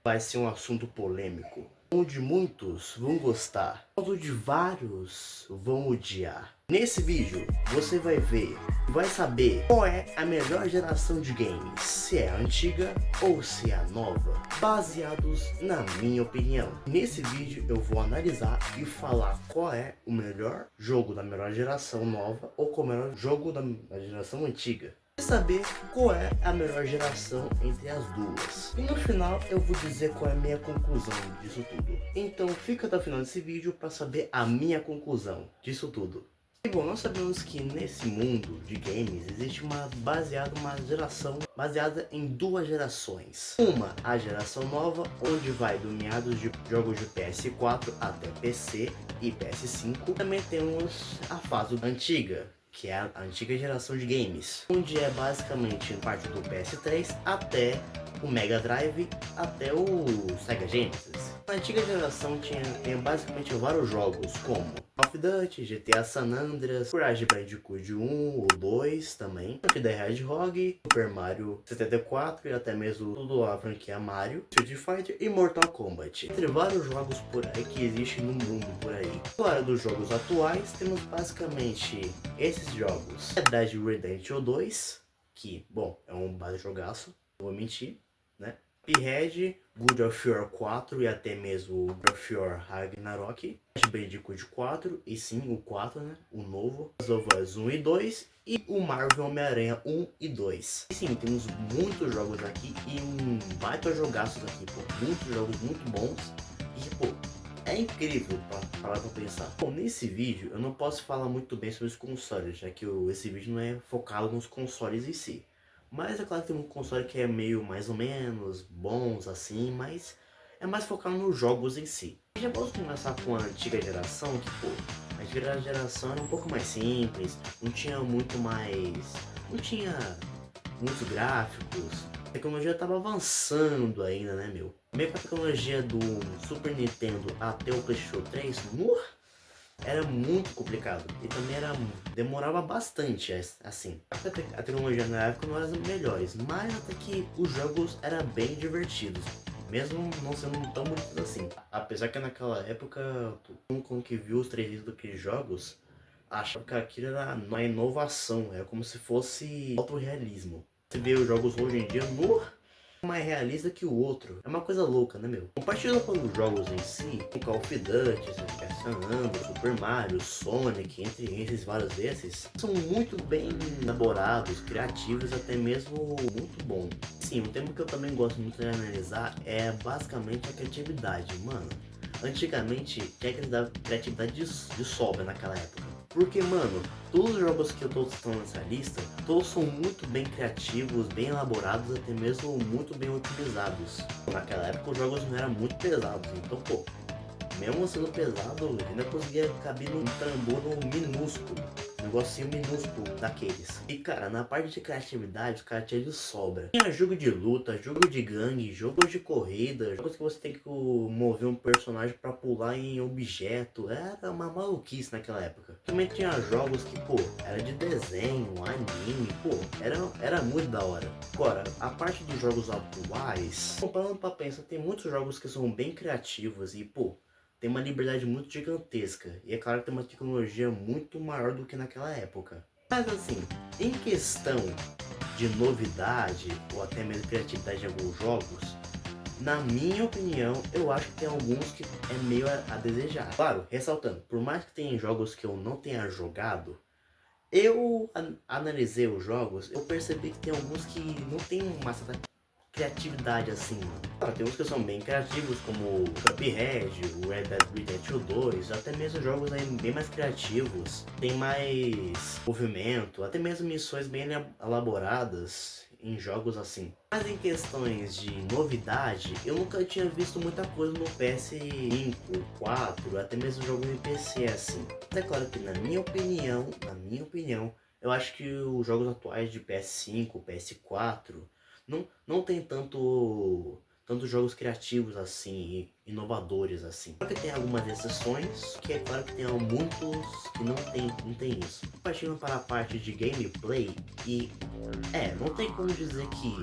vai ser um assunto polêmico, onde muitos vão gostar, onde vários vão odiar. Nesse vídeo você vai saber qual é a melhor geração de games, se é a antiga ou se é a nova, baseados na minha opinião. Nesse vídeo eu vou analisar e falar qual é o melhor jogo da melhor geração nova ou qual é o melhor jogo da geração antiga. Saber qual é a melhor geração entre as duas. E no final eu vou dizer qual é a minha conclusão disso tudo. Então fica até o final desse vídeo para saber a minha conclusão disso tudo. E bom, nós sabemos que nesse mundo de games existe uma geração baseada em duas gerações. Uma, a geração nova, onde vai do meados de jogos de PS4 até PC e PS5. Também temos a fase antiga, que é a antiga geração de games, onde é basicamente parte do PS3 até o Mega Drive, até o Sega Genesis. Na antiga geração tinha basicamente vários jogos, como Call of Duty, GTA San Andreas, Crash Bandicoot 1 ou 2 também, Sonic the Hedgehog, Super Mario 64 e até mesmo tudo a franquia Mario, Street Fighter e Mortal Kombat. Entre vários jogos por aí que existem no mundo por aí. Fora dos jogos atuais, temos basicamente esses jogos. Red Dead Redemption 2, que, bom, é um baita jogaço, não vou mentir, né? Cuphead, God of War 4 e até mesmo God of War Ragnarok, Crash Bandicoot 4 e sim o 4, né? O novo, Last of Us 1 e 2 e o Marvel Homem-Aranha 1 e 2. E sim, temos muitos jogos aqui e um baita jogaços aqui, pô, muitos jogos muito bons e pô, é incrível pra parar pra pensar. Bom, nesse vídeo eu não posso falar muito bem sobre os consoles, já que esse vídeo não é focado nos consoles em si. Mas é claro que tem um console que é meio mais ou menos bons assim, mas é mais focado nos jogos em si. E já posso começar com a antiga geração, que pô, a antiga geração era um pouco mais simples, não tinha muitos gráficos, a tecnologia estava avançando ainda, né meu? Meio que a tecnologia do Super Nintendo até o PlayStation 3, era muito complicado e também demorava bastante assim. A tecnologia na época não era das melhores, mas até que os jogos eram bem divertidos, mesmo não sendo tão bonitos assim. Apesar que naquela época, todo mundo que viu os 3D daqueles jogos achava que aquilo era uma inovação, era como se fosse autorrealismo. Você vê os jogos hoje em dia, mais realista que o outro. É uma coisa louca, né, meu? Compartilhando com os jogos em si, o Call of Duty, San Andreas, Super Mario, Sonic, entre esses vários desses, são muito bem elaborados, criativos, até mesmo muito bons. Sim, um tema que eu também gosto muito de analisar é basicamente a criatividade, mano. Antigamente tinha criatividade de sobra naquela época. Porque, mano, todos os jogos que eu tô citando nessa lista, todos são muito bem criativos, bem elaborados, até mesmo muito bem otimizados. Naquela época os jogos não eram muito pesados, então, pô, mesmo sendo pesado, ainda conseguia caber num trambolho minúsculo. Um negocinho minúsculo daqueles. E cara, na parte de criatividade, os caras tinham de sobra. Tinha jogo de luta, jogo de gangue, jogo de corrida, jogos que você tem que mover um personagem pra pular em objeto. Era uma maluquice naquela época. Também tinha jogos que, pô, era de desenho, anime, pô, era muito da hora. Agora, a parte dos jogos atuais, comparando pra pensar, tem muitos jogos que são bem criativos e, pô, tem uma liberdade muito gigantesca. E é claro que tem uma tecnologia muito maior do que naquela época. Mas assim, em questão de novidade ou até mesmo criatividade de alguns jogos, na minha opinião, eu acho que tem alguns que é meio a desejar. Claro, ressaltando, por mais que tenha jogos que eu não tenha jogado, eu analisei os jogos, eu percebi que tem alguns que não tem uma certa criatividade assim, mano. Claro, tem uns que são bem criativos, como o Cuphead, o Red Dead Redemption 2, até mesmo jogos aí bem mais criativos, tem mais movimento, até mesmo missões bem elaboradas em jogos assim. Mas em questões de novidade, eu nunca tinha visto muita coisa no PS5, 4, até mesmo jogos em PC assim. Mas é claro que na minha opinião, eu acho que os jogos atuais de PS5, PS4 não tem tantos jogos criativos assim, inovadores assim. Claro que tem algumas exceções, que é claro que tem muitos que não tem isso. Partindo para a parte de gameplay, e não tem como dizer que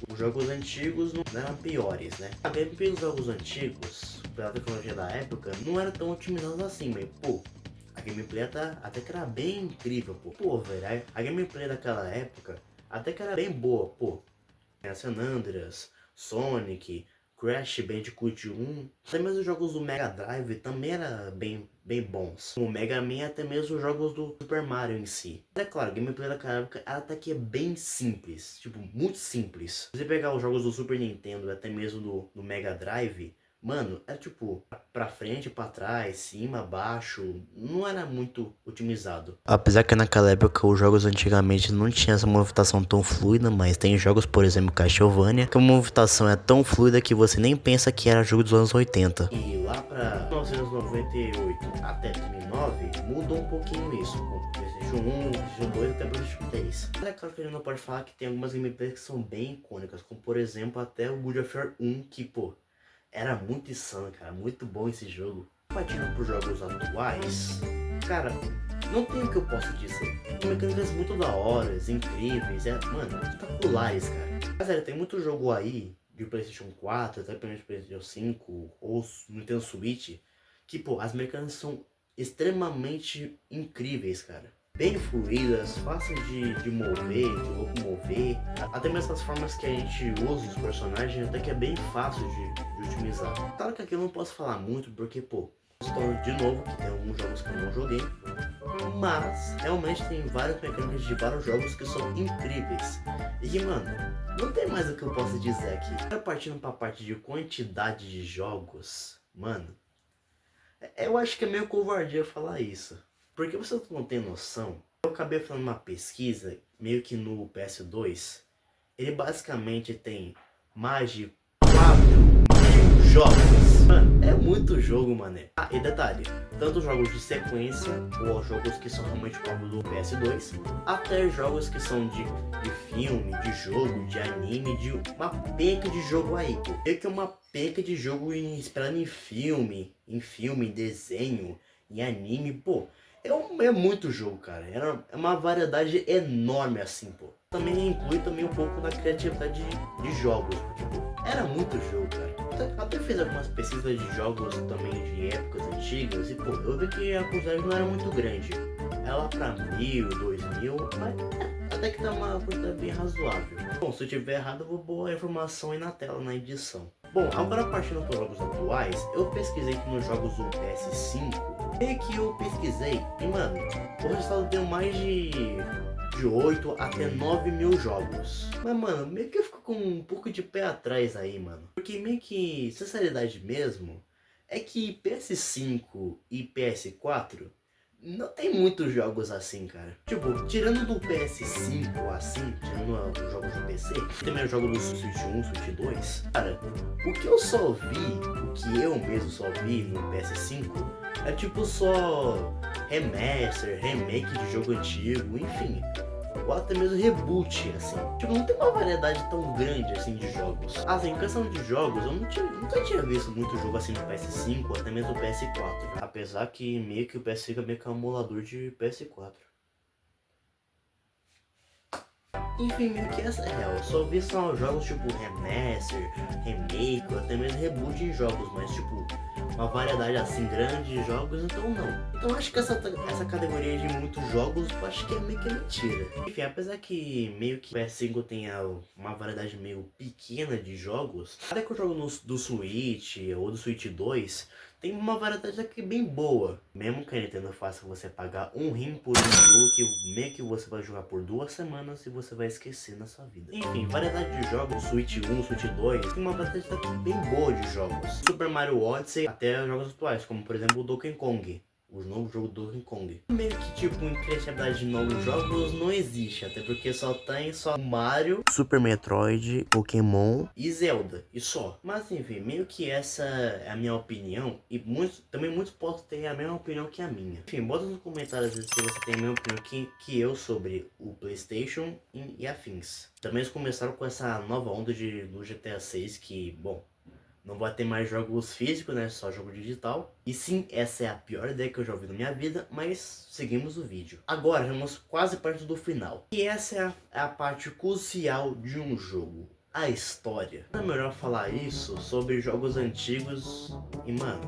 os jogos antigos não eram piores, né? A gameplay dos jogos antigos, pela tecnologia da época, não era tão otimizada assim, mas pô, a gameplay até que era bem incrível, pô. Pô, velho, a gameplay daquela época até que era bem boa, pô. San Andreas, Sonic, Crash Bandicoot 1, até mesmo os jogos do Mega Drive também eram bem bons. O Mega Man, até mesmo os jogos do Super Mario em si. É claro, a gameplay daquela época ela até que é bem simples, tipo, muito simples. Se você pegar os jogos do Super Nintendo, até mesmo do Mega Drive, mano, é tipo, pra frente, pra trás, cima, baixo, não era muito otimizado. Apesar que naquela época os jogos antigamente não tinham essa movimentação tão fluida, mas tem jogos, por exemplo, Castlevania, que a movimentação é tão fluida que você nem pensa que era jogo dos anos 80. E lá pra 1998 até 2009, mudou um pouquinho isso, com PlayStation 1, PlayStation 2 até PlayStation 3. Mas é claro que a gente não pode falar que tem algumas gameplays que são bem icônicas, como por exemplo até o God of War 1, que pô, era muito insano, cara, muito bom esse jogo. Partindo pros jogos atuais, cara, não tem o que eu posso dizer. Tem mecânicas muito da hora, incríveis, mano, espetaculares, cara. Mas sério, tem muito jogo aí, de PlayStation 4, até pelo PlayStation 5, ou Nintendo Switch, que, pô, as mecânicas são extremamente incríveis, cara. Bem fluídas, fáceis de mover, de locomover, até mesmo as formas que a gente usa os personagens, até que é bem fácil de otimizar. Claro que aqui eu não posso falar muito, porque, pô, estou de novo que tem alguns jogos que eu não joguei, mas realmente tem várias mecânicas de vários jogos que são incríveis. E que, mano, não tem mais o que eu posso dizer aqui. Agora partindo pra parte de quantidade de jogos, mano, eu acho que é meio covardia falar isso. Porque você não tem noção, eu acabei fazendo uma pesquisa, meio que no PS2, ele basicamente tem mais de 4.000 jogos. Mano, é muito jogo, mané. Ah, e detalhe, tanto jogos de sequência, ou jogos que são realmente como do PS2, até jogos que são de filme, de jogo, de anime, de uma penca de jogo aí, pô. Meio que uma penca de jogo inspirado em filme, em desenho, em anime, pô. É muito jogo, cara. É uma variedade enorme assim, pô. Também inclui também um pouco da criatividade de jogos, porque, pô, era muito jogo, cara. Até fiz algumas pesquisas de jogos também de épocas antigas e, pô, eu vi que a quantidade não era muito grande. É lá pra 1.000, 2.000, mas até que tá uma quantidade bem razoável. Bom, se eu tiver errado, eu vou pôr a informação aí na tela, na edição. Bom, agora partindo para jogos atuais, eu pesquisei aqui nos jogos do PS5, e que eu pesquisei, e mano, o resultado deu mais de 8 até 9.000 jogos. Mas mano, meio que eu fico com um pouco de pé atrás aí, mano. Porque meio que, sinceridade mesmo, é que PS5 e PS4 não tem muitos jogos assim, cara. Tipo, tirando do PS5, assim, tirando os jogos do PC, também o jogo do Switch 1, Switch 2, cara, o que eu só vi, o que eu mesmo só vi no PS5, é tipo só remaster, remake de jogo antigo, enfim. Ou até mesmo reboot, assim. Tipo, não tem uma variedade tão grande, assim, de jogos. Assim, em questão de jogos, eu nunca tinha visto muito jogo assim no PS5, ou até mesmo no PS4. Apesar que meio que o PS5 é meio que um emulador de PS4. Enfim, meio que essa é real. Eu só vi só jogos tipo remaster, remake, ou até mesmo reboot em jogos, mas tipo, uma variedade assim grande de jogos, então não. Então acho que essa categoria de muitos jogos, eu acho que é meio que mentira. Enfim, apesar que meio que o PS5 tenha uma variedade meio pequena de jogos, até que eu jogo do Switch ou do Switch 2, tem uma variedade aqui bem boa. Mesmo que a Nintendo faça você pagar RM por um jogo que meio que você vai jogar por 2 semanas e você vai esquecer na sua vida. Enfim, variedade de jogos, Switch 1, Switch 2, tem uma variedade bem boa de jogos. Super Mario Odyssey até jogos atuais, como por exemplo o Donkey Kong. O novo jogo do Donkey Kong. Meio que tipo, em criatividade de novos jogos não existe, até porque só tem Mario, Super Metroid, Pokémon e Zelda, e só. Mas enfim, meio que essa é a minha opinião, e também muitos podem ter a mesma opinião que a minha. Enfim, bota nos comentários se você tem a mesma opinião que eu sobre o PlayStation e afins. Também eles começaram com essa nova onda do GTA 6 que, bom, não vai ter mais jogos físicos, né? Só jogo digital. E sim, essa é a pior ideia que eu já ouvi na minha vida, mas seguimos o vídeo. Agora, estamos quase perto do final. E essa é a parte crucial de um jogo. a história. Não é melhor falar isso sobre jogos antigos e, mano,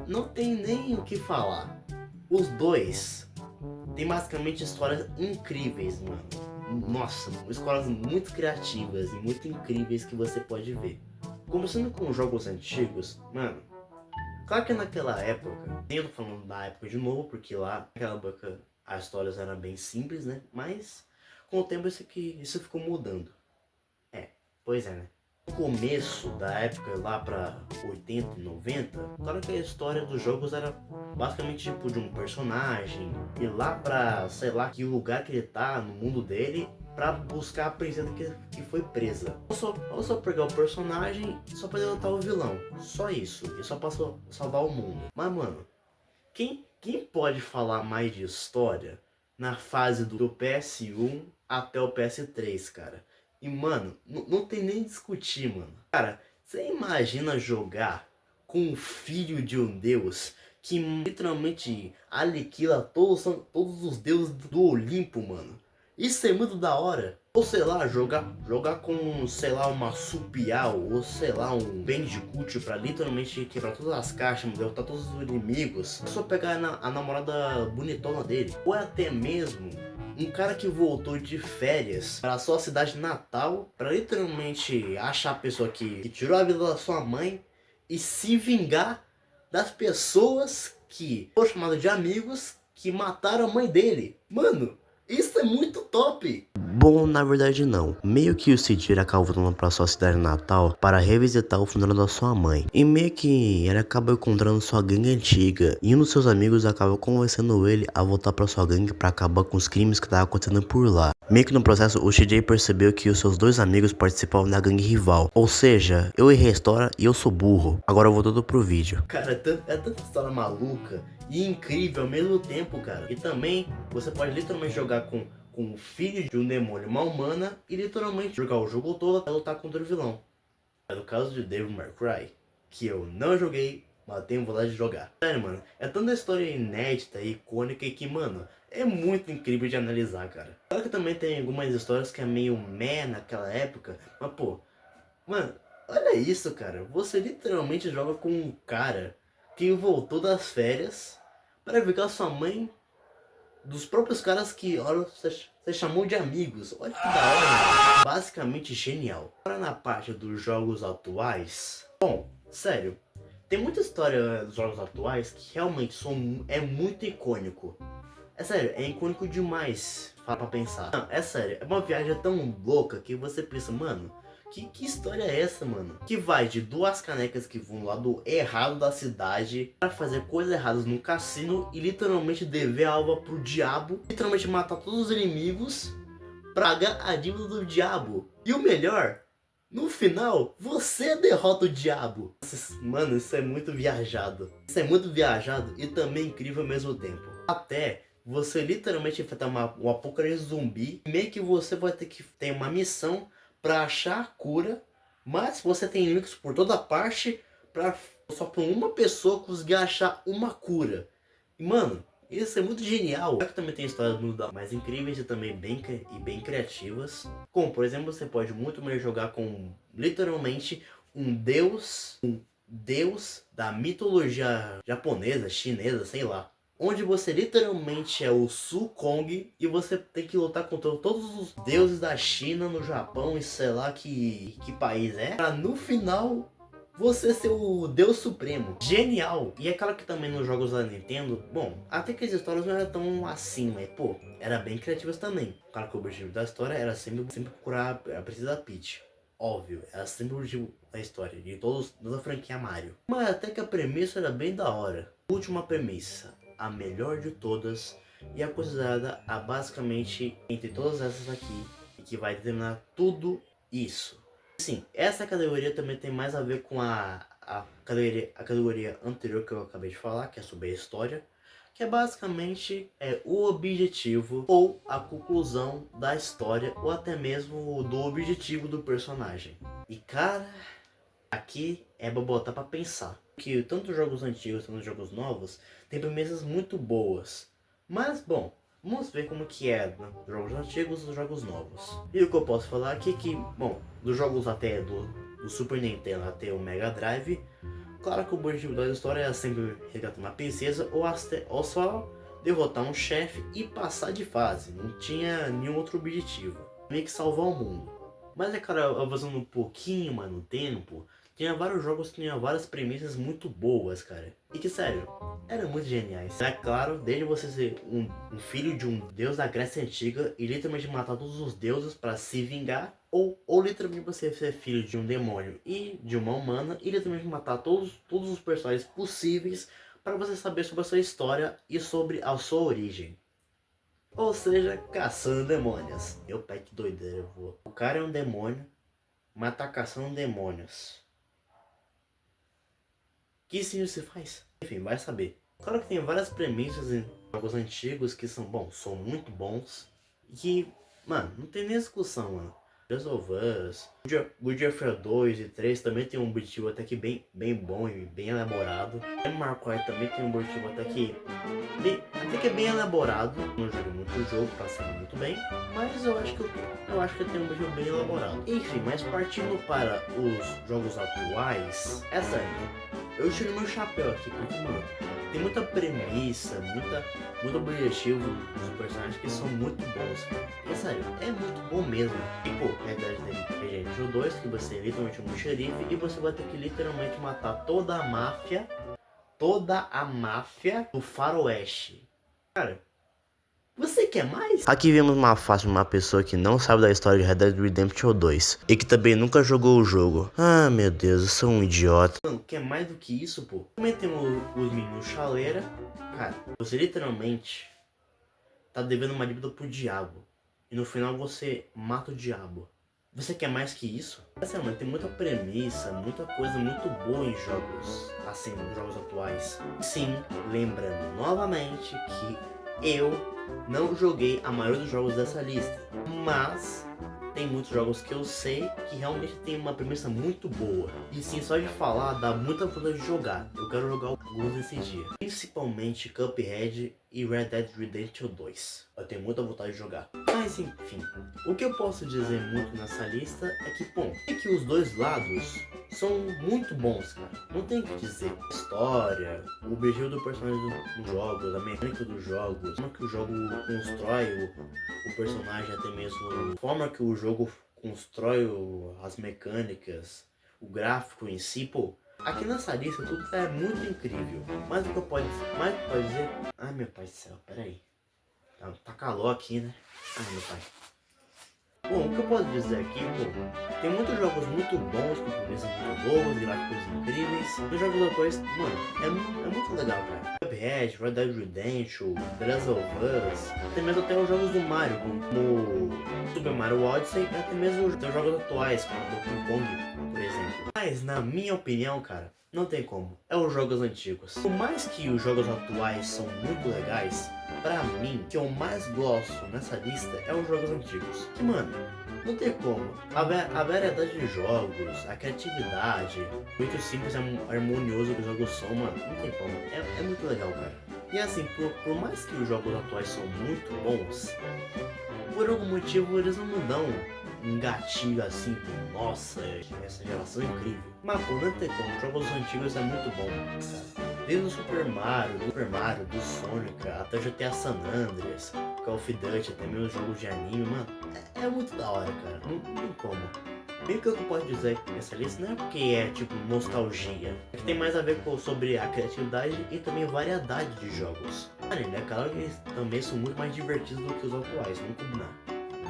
não tem nem o que falar. Os dois têm basicamente histórias incríveis, mano. Nossa, histórias muito criativas e muito incríveis que você pode ver. Começando com jogos antigos, mano, claro que naquela época, nem eu tô falando da época de novo, porque lá naquela época as histórias eram bem simples, né? Mas com o tempo isso ficou mudando. É, pois é, né? No começo da época, lá pra 80 e 90, claro que a história dos jogos era basicamente tipo de um personagem ir lá pra, sei lá, que lugar que ele tá no mundo dele pra buscar a princesa que foi presa. Ou só pegar o personagem e só pra derrotar o vilão. Só isso. E só pra salvar o mundo. Mas, mano, quem pode falar mais de história na fase do PS1 até o PS3, cara? E, mano, não tem nem discutir, mano. Cara, você imagina jogar com o filho de um deus que literalmente aniquila todos os deuses do Olimpo, mano? Isso é muito da hora. Ou sei lá, jogar com, sei lá, uma Supial, ou sei lá, um Bandicoot pra literalmente quebrar todas as caixas, derrotar todos os inimigos. É só pegar a namorada bonitona dele. Ou até mesmo um cara que voltou de férias para sua cidade natal para literalmente achar a pessoa que tirou a vida da sua mãe e se vingar das pessoas que foram chamadas de amigos que mataram a mãe dele. Mano, isso é muito top! Bom, na verdade não. Meio que o Cid acaba voltando para sua cidade natal para revisitar o funeral da sua mãe. E meio que ele acaba encontrando sua gangue antiga. E um dos seus amigos acaba convencendo ele a voltar para sua gangue para acabar com os crimes que estavam acontecendo por lá. Meio que no processo, o CJ percebeu que os seus dois amigos participavam da gangue rival. Ou seja, eu errei a história e eu sou burro. Agora voltando pro vídeo. Cara, é tanta história maluca e incrível ao mesmo tempo, cara. E também você pode literalmente jogar com o filho de um demônio, uma humana, e literalmente jogar o jogo todo até lutar contra o vilão. No caso de Devil May Cry, que eu não joguei, mas tenho vontade de jogar. Sério, mano, é tanta história inédita e icônica que, mano, é muito incrível de analisar, cara. Claro que também tem algumas histórias que é meio meh naquela época, mas pô, mano, olha isso, cara. Você literalmente joga com um cara que voltou das férias para ficar sua mãe dos próprios caras que, olha, você chamou de amigos. Olha que da hora, mano. Basicamente genial. Agora na parte dos jogos atuais. Bom, sério, tem muita história dos jogos atuais que realmente é muito icônico. É sério, é icônico demais. Fala pra pensar. Não, é sério, é uma viagem tão louca que você pensa, mano, que história é essa, mano? Que vai de duas canecas que vão do lado errado da cidade para fazer coisas erradas no cassino e literalmente dever a alma pro diabo, literalmente matar todos os inimigos, pagar a dívida do diabo. E o melhor, no final, você derrota o diabo. Mano, isso é muito viajado. Isso é muito viajado e também incrível ao mesmo tempo. Até você literalmente enfrentar um apocalipse zumbi, meio que você vai ter que ter uma missão para achar a cura, mas você tem inimigos por toda parte para só para uma pessoa conseguir achar uma cura. E mano, isso é muito genial. Claro que também tem histórias mais incríveis e também bem criativas. Como por exemplo, você pode muito mais jogar com literalmente um deus da mitologia japonesa, chinesa, sei lá, onde você literalmente é o Su-Kong e você tem que lutar contra todos os deuses da China, no Japão e sei lá que país é, pra no final você ser o Deus Supremo. Genial! E é claro que também nos jogos da Nintendo, bom, até que as histórias não eram tão assim, mas pô, era bem criativas também. Claro que o objetivo da história era sempre procurar a princesa Peach. Óbvio, era sempre o objetivo da história, de toda a franquia Mario. Mas até que a premissa era bem da hora. Última premissa, a melhor de todas, e é considerada a basicamente entre todas essas aqui, e que vai determinar tudo isso. Sim, essa categoria também tem mais a ver com a categoria anterior que eu acabei de falar, que é sobre a história, que é basicamente o objetivo ou a conclusão da história, ou até mesmo do objetivo do personagem. E cara, aqui é pra botar pra pensar. Que tanto jogos antigos quanto jogos novos têm premissas muito boas. Mas, bom, Vamos ver como que é, né? Os jogos antigos e os jogos novos. E o que eu posso falar aqui é que, bom, dos jogos até do Super Nintendo até o Mega Drive, claro que o objetivo da história é sempre resgatar uma princesa ou só derrotar um chefe e passar de fase. Não tinha nenhum outro objetivo. Meio que salvar o mundo. Mas é claro, avançando um pouquinho mais no tempo, tinha vários jogos que tinham várias premissas muito boas, cara. E que, sério, eram muito geniais. É claro, desde você ser um filho de um deus da Grécia Antiga e literalmente matar todos os deuses para se vingar, ou literalmente você ser filho de um demônio e de uma humana e literalmente matar todos os personagens possíveis para você saber sobre a sua história e sobre a sua origem. Ou seja, caçando demônios. Meu pai, que doideira, vô. O cara é um demônio, mas tá caçando demônios. Que isso se faz? Enfim, vai saber. Claro que tem várias premissas em jogos antigos que são, bom, são muito bons. E que, mano, não tem nem discussão, mano. Just of Us, Good of War 2 e 3 também tem um objetivo até que bem bom e bem elaborado. Mar Cry também tem um objetivo até que é bem elaborado. Não jogo muito o jogo, passando muito bem, mas eu acho que tem um objetivo bem elaborado. Enfim, mas partindo para os jogos atuais, é sério, eu tiro meu chapéu aqui, porque, mano, tem muita premissa, muito objetivo dos personagens que são muito bons. E sério, é muito bom mesmo. E pô, Resident Evil 2, que você é literalmente um xerife e você vai ter que literalmente matar toda a máfia do faroeste. Cara, você quer mais? Aqui vemos uma face de uma pessoa que não sabe da história de Red Dead Redemption 2 e que também nunca jogou o jogo. Ah, meu Deus, eu sou um idiota. Mano, quer mais do que isso, pô? Também temos os meninos chaleira. Cara, você literalmente tá devendo uma dívida pro diabo e no final você mata o diabo. Você quer mais que isso? Assim, mano, tem muita premissa, muita coisa muito boa em jogos, assim, nos jogos atuais. Sim, lembrando novamente que eu não joguei a maioria dos jogos dessa lista, mas tem muitos jogos que eu sei que realmente tem uma premissa muito boa. E sim, só de falar dá muita vontade de jogar. Eu quero jogar alguns desse dia. Principalmente Cuphead e Red Dead Redemption 2. Eu tenho muita vontade de jogar. Mas enfim, o que eu posso dizer muito nessa lista é que, bom, é que os dois lados são muito bons, cara. Não tem o que dizer. História, o objetivo do personagem dos jogos, a mecânica dos jogos, como que o jogo constrói o personagem, até mesmo a forma que o jogo constrói as mecânicas, o gráfico em si, pô. Aqui nessa lista tudo é muito incrível. Mas o que eu posso dizer? Ai, meu pai do céu, peraí. Tá calor aqui, né? Ai, meu pai. Bom, o que eu posso dizer aqui, pô, tem muitos jogos muito bons, com premissas muito boas, gráficos incríveis. Os jogos atuais, mano, é muito legal, cara. Cuphead, Red Dead Redemption, The Last of Us, até mesmo até os jogos do Mario, como Super Mario Odyssey, e até mesmo os jogos atuais, como Donkey Kong, por exemplo. Mas, na minha opinião, cara, não tem como. É os jogos antigos. Por mais que os jogos atuais são muito legais, pra mim, o que eu mais gosto nessa lista é os jogos antigos. Que, mano, não tem como. A variedade de jogos, a criatividade, muito simples e harmonioso que os jogos são, mano, não tem como. É muito legal, cara. E assim, por mais que os jogos atuais são muito bons, por algum motivo eles não me dão um gatilho assim, com, nossa, essa geração é incrível. Mas pô, não tem como, jogos antigos é muito bom, cara. Desde o Super Mario, do Sonic, até GTA San Andreas, Call of Duty, até mesmo jogos de anime, mano, é muito da hora, cara, não tem como. Bem que eu posso dizer nessa lista não é porque é tipo nostalgia, é que tem mais a ver sobre a criatividade e também variedade de jogos. É claro que eles também são muito mais divertidos do que os atuais, vamos combinar.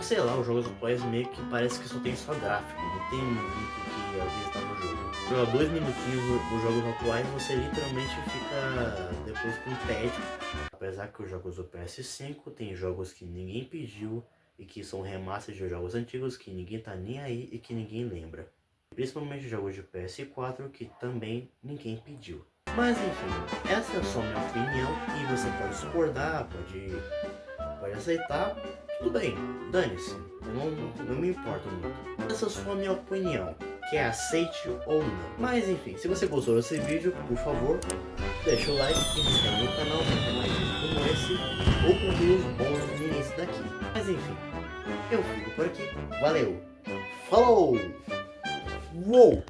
Sei lá, os jogos atuais meio que parece que só tem só gráfico, não tem muito que visitar no jogo. Jogar 2 minutinhos nos jogos atuais, você literalmente fica depois com tédio. Apesar que os jogos do PS5 tem jogos que ninguém pediu e que são remasters de jogos antigos que ninguém tá nem aí e que ninguém lembra. Principalmente jogos de PS4 que também ninguém pediu. Mas enfim, essa é só minha opinião e você pode discordar, pode aceitar. Tudo bem, dane-se, eu não me importo muito. Essa é só a minha opinião. quer aceite ou não. Mas enfim, se você gostou desse vídeo, por favor, deixa o like e se inscreve no canal para ter mais vídeos como esse ou conteúdos bons no início daqui. Mas enfim, eu fico por aqui. Valeu! Falou! Uou!